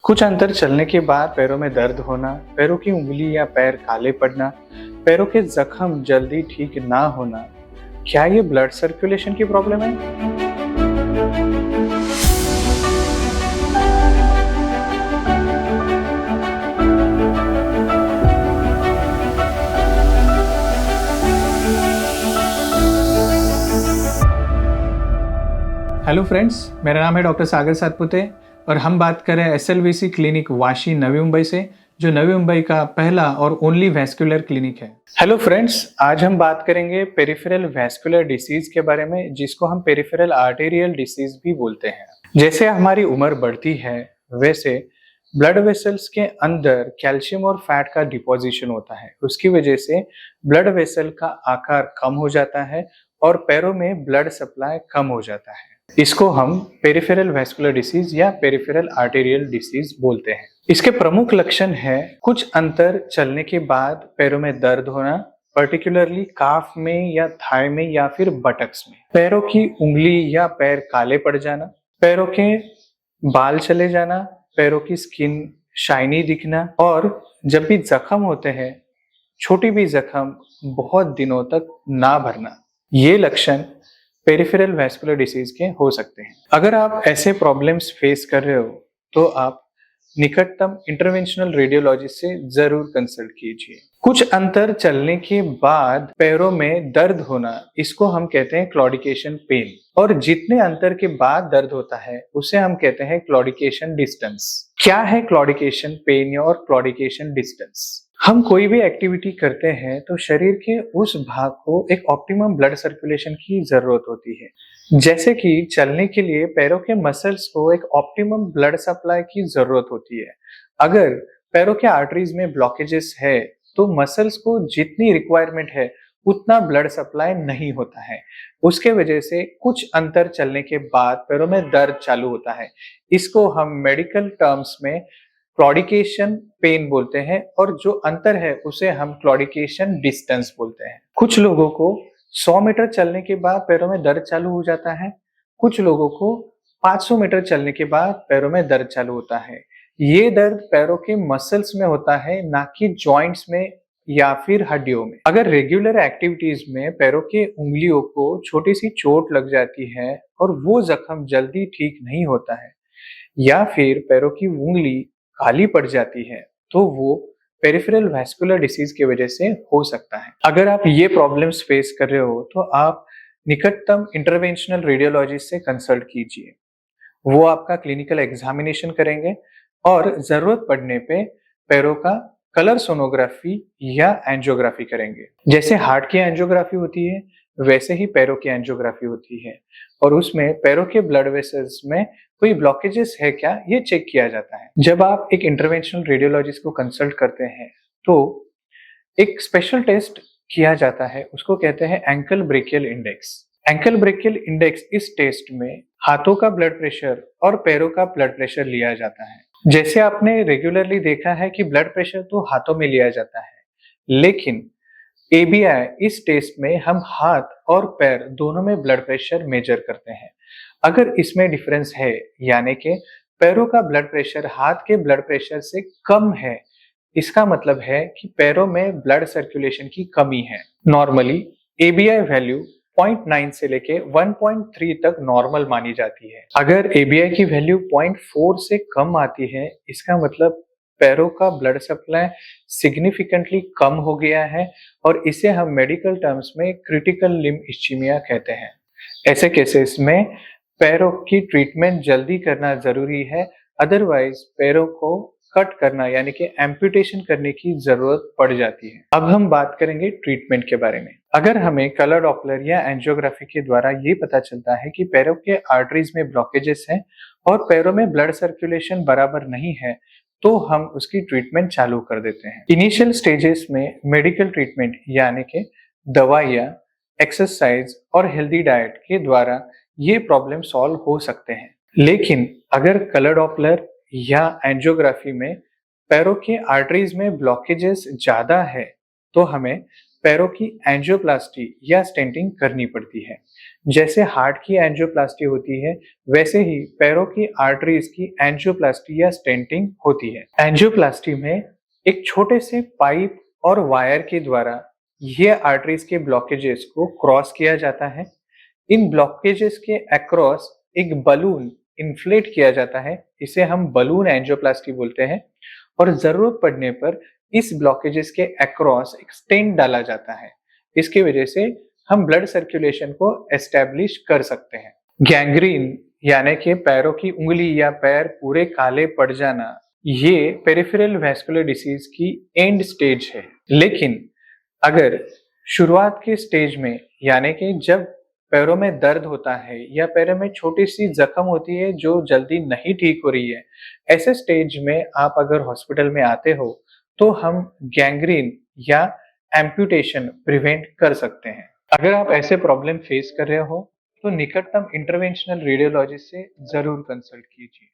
कुछ अंतर चलने के बाद पैरों में दर्द होना, पैरों की उंगली या पैर काले पड़ना, पैरों के जख्म जल्दी ठीक ना होना, क्या ये ब्लड सर्कुलेशन की प्रॉब्लम है? हेलो फ्रेंड्स, मेरा नाम है डॉक्टर सागर सातपुते और हम बात कर रहे हैं SLVC क्लिनिक वाशी नवी मुंबई से, जो नवी मुंबई का पहला और ओनली वैस्कुलर क्लिनिक है। हेलो फ्रेंड्स, आज हम बात करेंगे पेरिफेरल वैस्कुलर डिसीज के बारे में, जिसको हम पेरिफेरल आर्टेरियल डिसीज भी बोलते हैं। जैसे हमारी उम्र बढ़ती है वैसे ब्लड वेसल्स के अंदर कैल्शियम और फैट का डिपोजिशन होता है। उसकी वजह से ब्लड वेसल का आकार कम हो जाता है और पैरों में ब्लड सप्लाई कम हो जाता है। इसको हम पेरिफेरल वैस्कुलर डिसीज या पेरिफेरल आर्टेरियल डिसीज बोलते हैं। इसके प्रमुख लक्षण है कुछ अंतर चलने के बाद पैरों में दर्द होना, पर्टिकुलरली काफ में या थाई में या फिर बटक्स में, पैरों की उंगली या पैर काले पड़ जाना, पैरों के बाल चले जाना, पैरों की स्किन शाइनी दिखना, और जब भी जख्म होते हैं, छोटी भी जख्म बहुत दिनों तक ना भरना, ये लक्षण पेरिफेरल वैस्कुलर डिसीज के हो सकते हैं। अगर आप ऐसे प्रॉब्लम्स फेस कर रहे हो तो आप निकटतम इंटरवेंशनल रेडियोलॉजिस्ट से जरूर कंसल्ट कीजिए। कुछ अंतर चलने के बाद पैरों में दर्द होना, इसको हम कहते हैं क्लॉडिकेशन पेन, और जितने अंतर के बाद दर्द होता है उसे हम कहते हैं क्लॉडिकेशन डिस्टेंस। क्या है क्लॉडिकेशन पेन और क्लॉडिकेशन डिस्टेंस? हम कोई भी एक्टिविटी करते हैं तो शरीर के उस भाग को एक ऑप्टिमम ब्लड सर्कुलेशन की जरूरत होती है। जैसे कि चलने के लिए पैरों के मसल्स को एक ऑप्टिमम ब्लड सप्लाई की जरूरत होती है। अगर पैरों के आर्टरीज में ब्लॉकेजेस है तो मसल्स को जितनी रिक्वायरमेंट है उतना ब्लड सप्लाई नहीं होता है। उसके वजह से कुछ अंतर चलने के बाद पैरों में दर्द चालू होता है। इसको हम मेडिकल टर्म्स में क्लॉडिकेशन पेन बोलते हैं, और जो अंतर है उसे हम क्लॉडिकेशन डिस्टेंस बोलते हैं। कुछ लोगों को 100 मीटर चलने के बाद पैरों में दर्द चालू हो जाता है, कुछ लोगों को 500 मीटर चलने के बाद पैरों में दर्द चालू होता है। ये दर्द पैरों के मसल्स में होता है, ना कि जॉइंट्स में या फिर हड्डियों में। अगर रेगुलर एक्टिविटीज में पैरों के उंगलियों को छोटी सी चोट लग जाती है और वो जख्म जल्दी ठीक नहीं होता है, या फिर पैरों की उंगली काली पड़ जाती है, तो वो पेरिफेरल वैस्कुलर डिसीज की वजह से हो सकता है। अगर आप ये प्रॉब्लम्स फेस कर रहे हो तो आप निकटतम इंटरवेंशनल रेडियोलॉजिस्ट से कंसल्ट कीजिए। वो आपका क्लिनिकल एग्जामिनेशन करेंगे और जरूरत पड़ने पे पैरों का कलर सोनोग्राफी या एंजियोग्राफी करेंगे। जैसे हार्ट की एंजियोग्राफी होती है वैसे ही पैरों की एंजियोग्राफी होती है, और उसमें पैरों के ब्लड वेसल्स में कोई ब्लॉकेजेस है क्या, ये चेक किया जाता है। जब आप एक इंटरवेंशनल रेडियोलॉजिस्ट को कंसल्ट करते हैं तो एक स्पेशल टेस्ट किया जाता है, उसको कहते हैं ankle brachial index. Ankle brachial index, इस टेस्ट में हाथों का ब्लड प्रेशर और पैरों का ब्लड प्रेशर लिया जाता है। जैसे आपने रेगुलरली देखा है कि ब्लड प्रेशर तो हाथों में लिया जाता है, लेकिन ABI, इस टेस्ट में हम हाथ और पैर दोनों में ब्लड प्रेशर मेजर करते हैं। अगर इसमें डिफरेंस है, यानी कि पैरों का ब्लड प्रेशर हाथ के ब्लड प्रेशर से कम है, इसका मतलब है कि पैरों में ब्लड सर्कुलेशन की कमी है। नॉर्मली ABI वैल्यू 0.9 से लेके 1.3 तक नॉर्मल मानी जाती है। अगर ABI की वैल्यू 0.4 से कम आती है, इसका मतलब पैरों का ब्लड सप्लाई सिग्निफिकेंटली कम हो गया है, और इसे हम मेडिकल टर्म्स में क्रिटिकल लिम्ब इस्चीमिया कहते हैं। ऐसे केसेस में पैरों की ट्रीटमेंट जल्दी करना जरूरी है, अदरवाइज पैरों को कट करना यानी कि एम्पुटेशन करने की जरूरत पड़ जाती है। अब हम बात करेंगे ट्रीटमेंट के बारे में। अगर हमें कलर डॉपलर या एंजियोग्राफी के द्वारा ये पता चलता है कि पैरों के आर्टरीज में ब्लॉकेजेस हैं और पैरों में ब्लड सर्कुलेशन बराबर नहीं है, तो हम उसकी ट्रीटमेंट चालू कर देते हैं। इनिशियल स्टेजेस में मेडिकल ट्रीटमेंट यानी कि दवाइयाँ, एक्सरसाइज और हेल्दी डाइट के द्वारा ये प्रॉब्लम सॉल्व हो सकते हैं। लेकिन अगर कलर डॉपलर या एंजियोग्राफी में पैरों के आर्टरीज में ब्लॉकेजेस ज्यादा है तो हमें पैरों की एंजियोप्लास्टी या स्टेंटिंग करनी पड़ती है। जैसे हार्ट की एंजियोप्लास्टी होती है, वैसे ही पैरों की आर्टरीज की एंजियोप्लास्टी या स्टेंटिंग होती है। एंजियोप्लास्टी में एक छोटे से पाइप और वायर के द्वारा ये आर्टरीज के ब्लॉकेजेस को क्रॉस किया जाता है। इन ब्लॉकेजेस के अक्रॉस एक बलून इन्फ्लेट किया जाता है, इसे हम बलून एंजियोप्लास्टी बोलते हैं। और जरूरत पड़ने पर इस ब्लॉकेजेस के अक्रॉस एक स्टेंट डाला जाता है। इसकी वजह से हम ब्लड सर्कुलेशन को एस्टेब्लिश कर सकते हैं। गैंग्रीन यानी कि पैरों की उंगली या पैर पूरे काले पड़ जाना, ये पेरिफेरल वैस्कुलर डिसीज की एंड स्टेज है। लेकिन अगर शुरुआत के स्टेज में, यानी कि जब पैरों में दर्द होता है या पैरों में छोटी सी जख्म होती है जो जल्दी नहीं ठीक हो रही है, ऐसे स्टेज में आप अगर हॉस्पिटल में आते हो तो हम गैंग्रीन या एम्पुटेशन प्रिवेंट कर सकते हैं। अगर आप ऐसे प्रॉब्लम फेस कर रहे हो तो निकटतम इंटरवेंशनल रेडियोलॉजिस्ट से जरूर कंसल्ट कीजिए।